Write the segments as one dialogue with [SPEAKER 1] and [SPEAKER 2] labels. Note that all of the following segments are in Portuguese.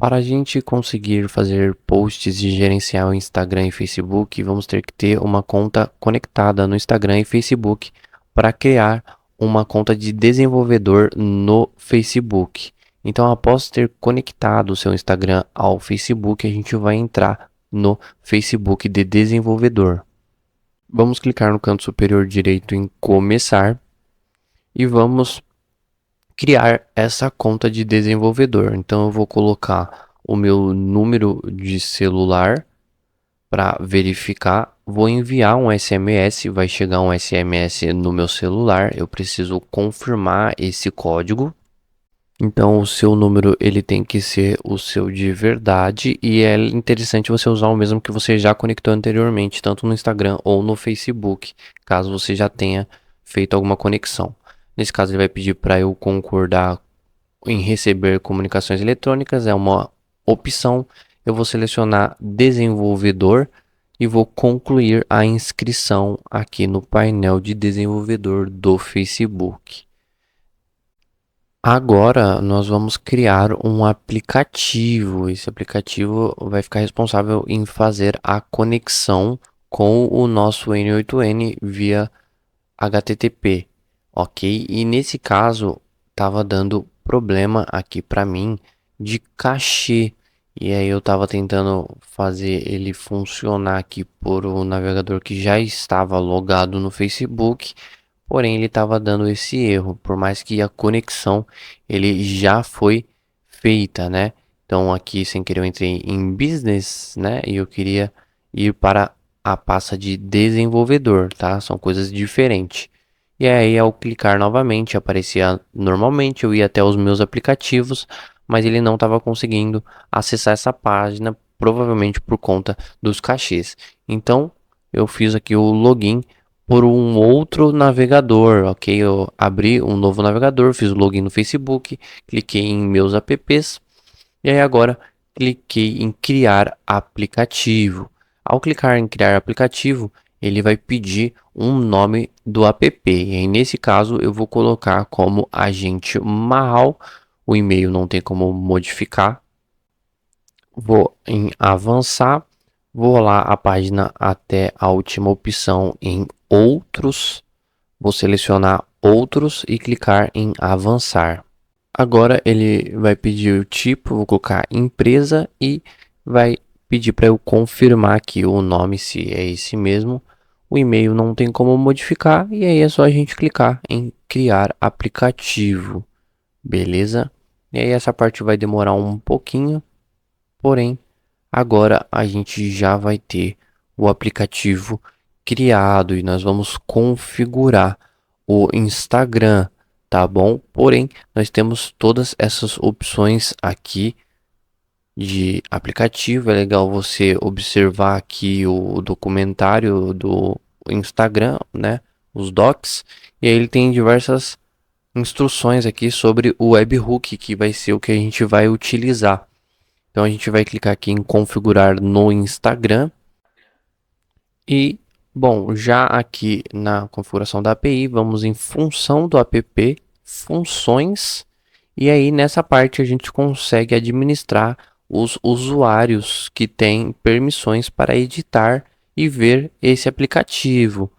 [SPEAKER 1] Para a gente conseguir fazer posts e gerenciar o Instagram e Facebook, vamos ter que ter uma conta conectada no Instagram e Facebook para criar uma conta de desenvolvedor no Facebook. Então, após ter conectado o seu Instagram ao Facebook, a gente vai entrar no Facebook de desenvolvedor. Vamos clicar no canto superior direito em começar e vamos criar essa conta de desenvolvedor. Então eu vou colocar o meu número de celular para verificar. Vou enviar um SMS, vai chegar um SMS no meu celular. Eu preciso confirmar esse código. Então o seu número ele tem que ser o seu de verdade e é interessante você usar o mesmo que você já conectou anteriormente, tanto no Instagram ou no Facebook, caso você já tenha feito alguma conexão. Nesse caso ele vai pedir para eu concordar em receber comunicações eletrônicas, é uma opção. Eu vou selecionar desenvolvedor e vou concluir a inscrição aqui no painel de desenvolvedor do Facebook. Agora nós vamos criar um aplicativo. Esse aplicativo vai ficar responsável em fazer a conexão com o nosso N8N via HTTP, ok? E nesse caso estava dando problema aqui para mim de cachê. E aí eu estava tentando fazer ele funcionar aqui por um navegador que já estava logado no Facebook. Porém, ele estava dando esse erro, por mais que a conexão ele já foi feita, né? Então aqui sem querer eu entrei em business, né? E eu queria ir para a pasta de desenvolvedor, tá? São coisas diferentes. E aí ao clicar novamente aparecia normalmente, eu ia até os meus aplicativos, mas ele não estava conseguindo acessar essa página, provavelmente por conta dos cachês. Então eu fiz aqui o login por um outro navegador, ok? Eu abri um novo navegador, fiz o login no Facebook, cliquei em meus apps e aí agora cliquei em criar aplicativo. Ao clicar em criar aplicativo, ele vai pedir um nome do app. E aí nesse caso eu vou colocar como agente Mahal. O e-mail não tem como modificar. Vou em avançar. Vou rolar a página até a última opção em outros. Vou selecionar outros e clicar em avançar. Agora ele vai pedir o tipo, vou colocar empresa e vai pedir para eu confirmar aqui o nome, se é esse mesmo. O e-mail não tem como modificar e aí é só a gente clicar em criar aplicativo, beleza? E aí essa parte vai demorar um pouquinho, porém agora a gente já vai ter o aplicativo criado e nós vamos configurar o Instagram, tá bom? Porém, nós temos todas essas opções aqui de aplicativo. É legal você observar aqui o documentário do Instagram, né? Os docs. E aí ele tem diversas instruções aqui sobre o webhook, que vai ser o que a gente vai utilizar. Então a gente vai clicar aqui em configurar no Instagram e, bom, já aqui na configuração da API, vamos em função do app, funções, e aí nessa parte a gente consegue administrar os usuários que têm permissões para editar e ver esse aplicativo,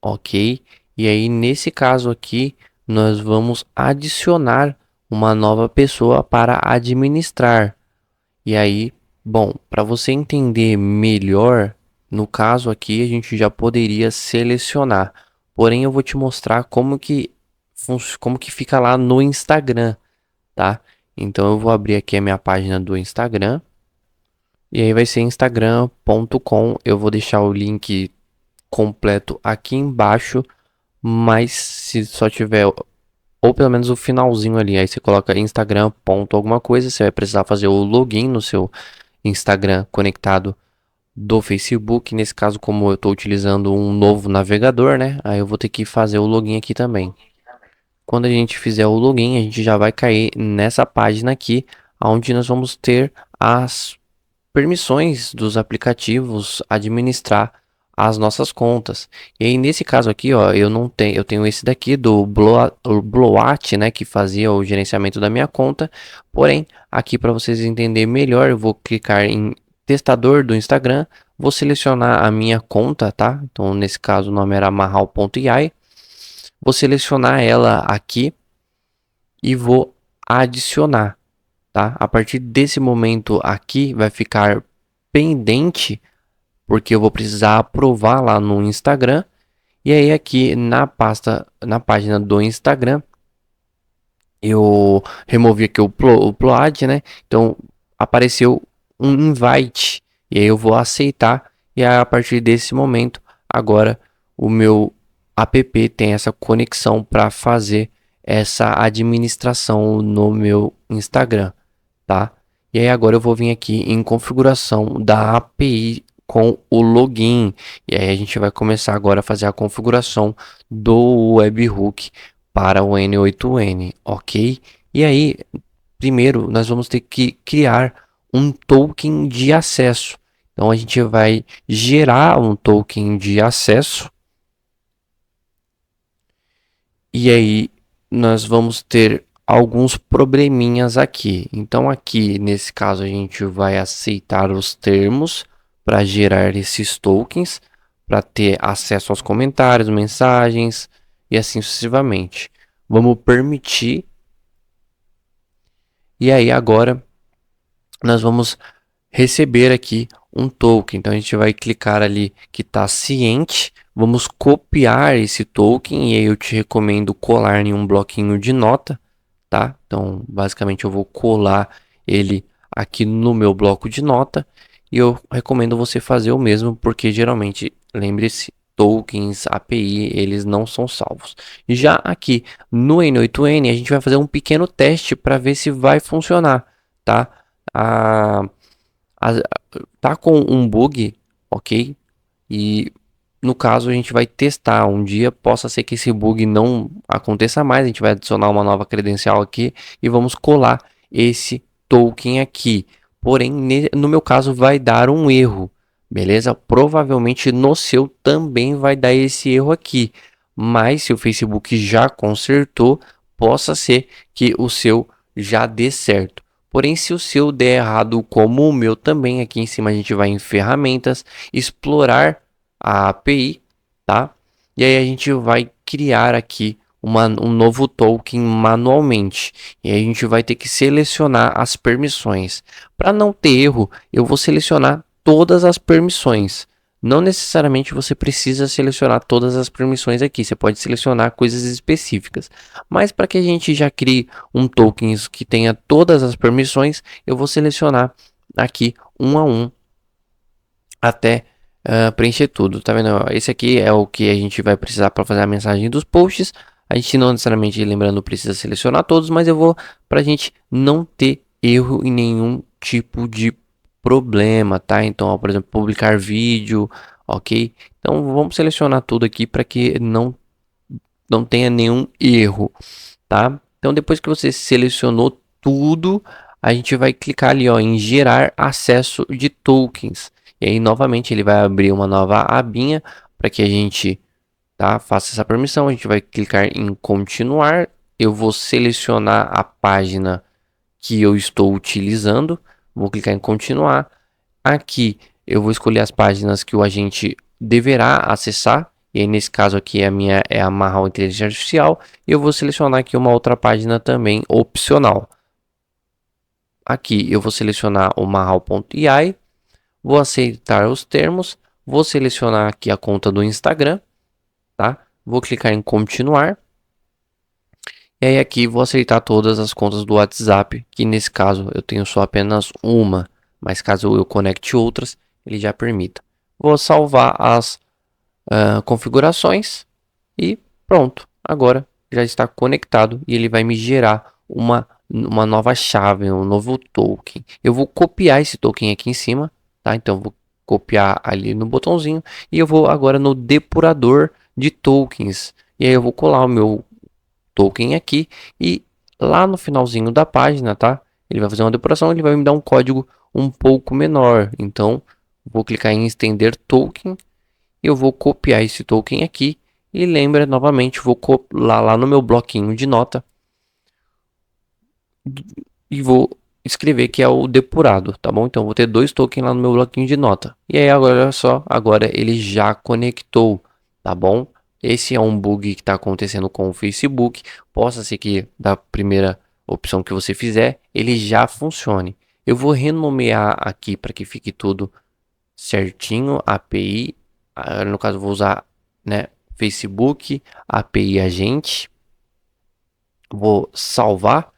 [SPEAKER 1] ok? E aí nesse caso aqui, nós vamos adicionar uma nova pessoa para administrar. E aí, bom, para você entender melhor, no caso aqui a gente já poderia selecionar. Porém, eu vou te mostrar como que fica lá no Instagram, tá? Então eu vou abrir aqui a minha página do Instagram. E aí vai ser instagram.com. Eu vou deixar o link completo aqui embaixo, mas se só tiver ou pelo menos o finalzinho ali, aí você coloca Instagram ponto alguma coisa, você vai precisar fazer o login no seu Instagram conectado do Facebook. Nesse caso, como eu estou utilizando um novo navegador, né? Aí eu vou ter que fazer o login aqui também. Quando a gente fizer o login, a gente já vai cair nessa página aqui, onde nós vamos ter as permissões dos aplicativos, administrar as nossas contas. E aí nesse caso aqui, ó, eu tenho esse daqui do Bloat, né, que fazia o gerenciamento da minha conta. Porém, aqui para vocês entenderem melhor, eu vou clicar em testador do Instagram, vou selecionar a minha conta, tá? Então nesse caso o nome era marral.ai. Vou selecionar ela aqui e vou adicionar, tá? A partir desse momento aqui vai ficar pendente porque eu vou precisar aprovar lá no Instagram. E aí aqui na pasta, na página do Instagram, eu removi aqui o Pload, né? Então apareceu um invite e aí eu vou aceitar e a partir desse momento agora o meu app tem essa conexão para fazer essa administração no meu Instagram, tá? E aí agora eu vou vir aqui em configuração da API com o login. E aí a gente vai começar agora a fazer a configuração do webhook para o N8N, ok? E aí, primeiro nós vamos ter que criar um token de acesso. Então a gente vai gerar um token de acesso. E aí nós vamos ter alguns probleminhas aqui. Então aqui nesse caso a gente vai aceitar os termos para gerar esses tokens, para ter acesso aos comentários, mensagens e assim sucessivamente. Vamos permitir. E aí agora nós vamos receber aqui um token. Então a gente vai clicar ali que está ciente. Vamos copiar esse token e aí eu te recomendo colar em um bloquinho de nota, tá? Então basicamente eu vou colar ele aqui no meu bloco de nota e eu recomendo você fazer o mesmo porque geralmente, lembre-se, tokens API eles não são salvos. Já aqui no N8N a gente vai fazer um pequeno teste para ver se vai funcionar, tá? A tá com um bug, ok? E no caso a gente vai testar um dia, possa ser que esse bug não aconteça mais, a gente vai adicionar uma nova credencial aqui e vamos colar esse token aqui. Porém, no meu caso vai dar um erro, beleza? Provavelmente no seu também vai dar esse erro aqui, mas se o Facebook já consertou, possa ser que o seu já dê certo. Porém, se o seu der errado, como o meu também, aqui em cima a gente vai em ferramentas, explorar a API, tá? E aí a gente vai criar aqui um novo token manualmente. E aí a gente vai ter que selecionar as permissões. Para não ter erro, eu vou selecionar todas as permissões. Não necessariamente você precisa selecionar todas as permissões aqui, você pode selecionar coisas específicas. Mas para que a gente já crie um token que tenha todas as permissões, eu vou selecionar aqui um a um até preencher tudo, tá vendo? Esse aqui é o que a gente vai precisar para fazer a mensagem dos posts. A gente não necessariamente, lembrando, precisa selecionar todos, mas eu vou para a gente não ter erro em nenhum tipo de problema, tá? Então, ó, por exemplo, publicar vídeo, ok? Então, vamos selecionar tudo aqui para que não tenha nenhum erro, tá? Então, depois que você selecionou tudo, a gente vai clicar ali, ó, em gerar acesso de tokens. E aí, novamente, ele vai abrir uma nova abinha para que a gente, tá, faça essa permissão. A gente vai clicar em continuar. Eu vou selecionar a página que eu estou utilizando. Vou clicar em continuar. Aqui eu vou escolher as páginas que o agente deverá acessar. E aí, nesse caso aqui a minha é a Marral Inteligência Artificial. E eu vou selecionar aqui uma outra página também opcional. Aqui eu vou selecionar o marral.ai. Vou aceitar os termos. Vou selecionar aqui a conta do Instagram, tá? Vou clicar em continuar. E aí aqui vou aceitar todas as contas do WhatsApp, que nesse caso eu tenho só apenas uma, mas caso eu conecte outras, ele já permita. Vou salvar as configurações e pronto. Agora já está conectado e ele vai me gerar uma nova chave, um novo token. Eu vou copiar esse token aqui em cima, tá? Então vou copiar ali no botãozinho e eu vou agora no depurador de tokens. E aí eu vou colar o meu token aqui e lá no finalzinho da página, tá? Ele vai fazer uma depuração, ele vai me dar um código um pouco menor. Então, vou clicar em estender token Eu vou copiar esse token aqui e lembra novamente, vou colar lá no meu bloquinho de nota e vou escrever que é o depurado, tá bom? Então vou ter 2 tokens lá no meu bloquinho de nota. E aí agora olha só, agora ele já conectou, tá bom? Esse é um bug que está acontecendo com o Facebook. Possa ser que da primeira opção que você fizer, ele já funcione. Eu vou renomear aqui para que fique tudo certinho, API, no caso vou usar, né, Facebook, API agente, vou salvar,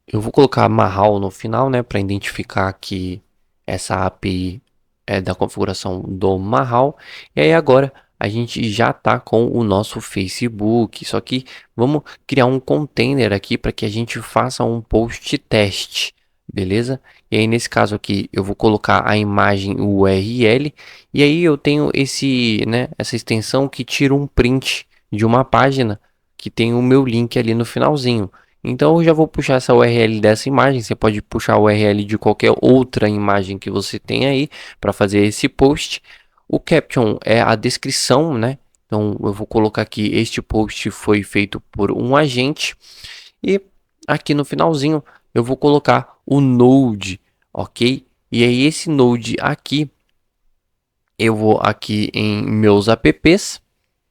[SPEAKER 1] eu vou colocar Mahal no final, né, para identificar que essa API é da configuração do Mahal, e aí agora a gente já tá com o nosso Facebook, só que vamos criar um container aqui para que a gente faça um post teste, beleza? E aí nesse caso aqui eu vou colocar a imagem URL e aí eu tenho essa extensão que tira um print de uma página que tem o meu link ali no finalzinho. Então eu já vou puxar essa URL dessa imagem, você pode puxar a URL de qualquer outra imagem que você tem aí para fazer esse post. O caption é a descrição, né? Então eu vou colocar aqui, este post foi feito por um agente. E aqui no finalzinho eu vou colocar o node, ok? E aí esse node aqui, eu vou aqui em meus apps,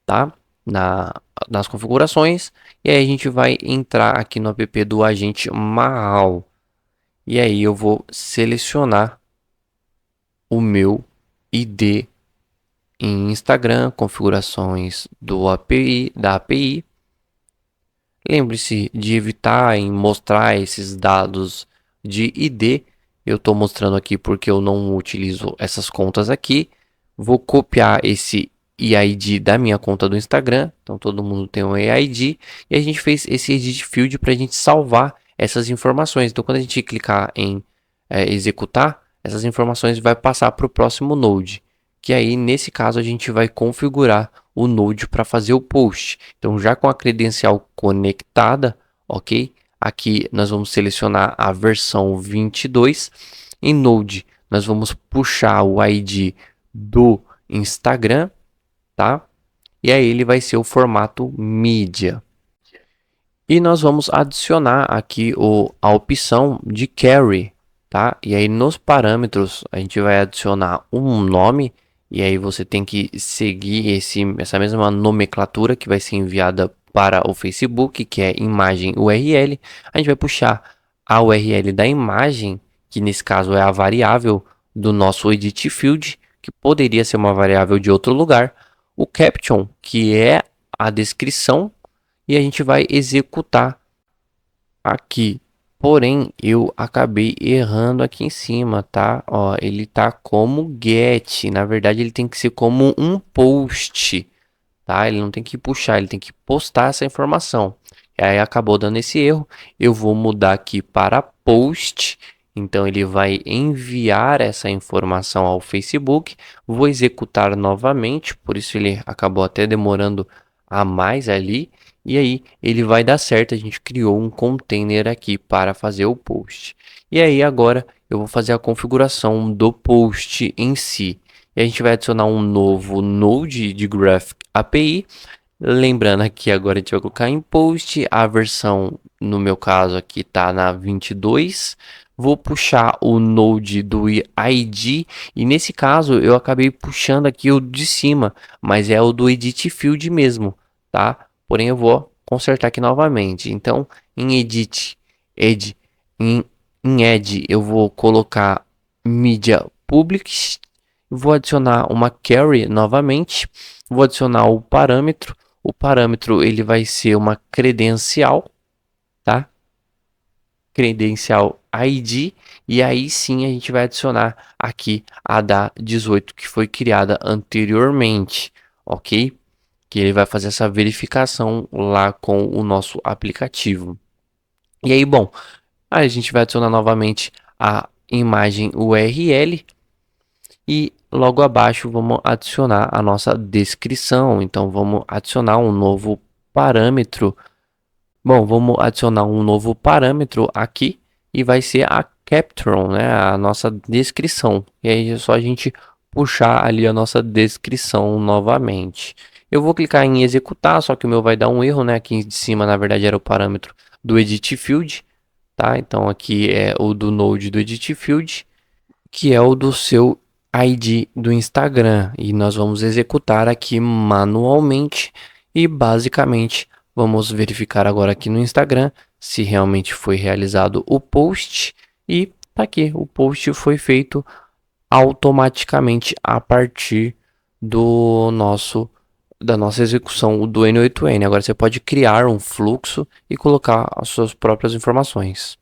[SPEAKER 1] tá? Nas configurações. E aí a gente vai entrar aqui no app do agente Mahal. E aí eu vou selecionar o meu ID em Instagram, configurações da API. Lembre-se de evitar em mostrar esses dados de ID. Eu estou mostrando aqui porque eu não utilizo essas contas aqui. Vou copiar esse EID da minha conta do Instagram. Então todo mundo tem um EID. E a gente fez esse edit field para a gente salvar essas informações. Então quando a gente clicar em executar, essas informações vai passar para o próximo node. Que aí nesse caso a gente vai configurar o node para fazer o post. Então já com a credencial conectada, ok? Aqui nós vamos selecionar a versão 22. Em node nós vamos puxar o ID do Instagram, tá? E aí ele vai ser o formato mídia. E nós vamos adicionar aqui a opção de carry, tá? E aí nos parâmetros a gente vai adicionar um nome. E aí você tem que seguir essa mesma nomenclatura que vai ser enviada para o Facebook, que é imagem URL. A gente vai puxar a URL da imagem, que nesse caso é a variável do nosso edit field, que poderia ser uma variável de outro lugar. O caption, que é a descrição, e a gente vai executar aqui. Porém, eu acabei errando aqui em cima, tá? Ó, ele tá como get. Na verdade, ele tem que ser como um post, tá? Ele não tem que puxar, ele tem que postar essa informação. E aí acabou dando esse erro. Eu vou mudar aqui para post. Então ele vai enviar essa informação ao Facebook. Vou executar novamente, por isso ele acabou até demorando a mais ali. E aí ele vai dar certo, a gente criou um container aqui para fazer o post. E aí agora eu vou fazer a configuração do post em si. E a gente vai adicionar um novo node de Graph API. Lembrando aqui agora a gente vai colocar em post, a versão no meu caso aqui está na 22. Vou puxar o node do ID e nesse caso eu acabei puxando aqui o de cima, mas é o do edit field mesmo, tá? Porém eu vou consertar aqui novamente. Então em edit, em add eu vou colocar media public, vou adicionar uma carry novamente, vou adicionar o parâmetro. O parâmetro ele vai ser uma credencial, tá? Credencial ID, e aí sim a gente vai adicionar aqui a da 18 que foi criada anteriormente, ok? Que ele vai fazer essa verificação lá com o nosso aplicativo. E aí, bom, a gente vai adicionar novamente a imagem URL e logo abaixo vamos adicionar a nossa descrição. Então vamos adicionar um novo parâmetro. Bom, vamos adicionar um novo parâmetro aqui e vai ser a caption, né? A nossa descrição. E aí é só a gente puxar ali a nossa descrição novamente. Eu vou clicar em executar, só que o meu vai dar um erro, né? Aqui em cima, na verdade, era o parâmetro do Edit Field, tá? Então aqui é o do Node do Edit Field, que é o do seu ID do Instagram. E nós vamos executar aqui manualmente e basicamente vamos verificar agora aqui no Instagram se realmente foi realizado o post. E tá aqui, o post foi feito automaticamente a partir do nosso da nossa execução do N8N. Agora você pode criar um fluxo e colocar as suas próprias informações.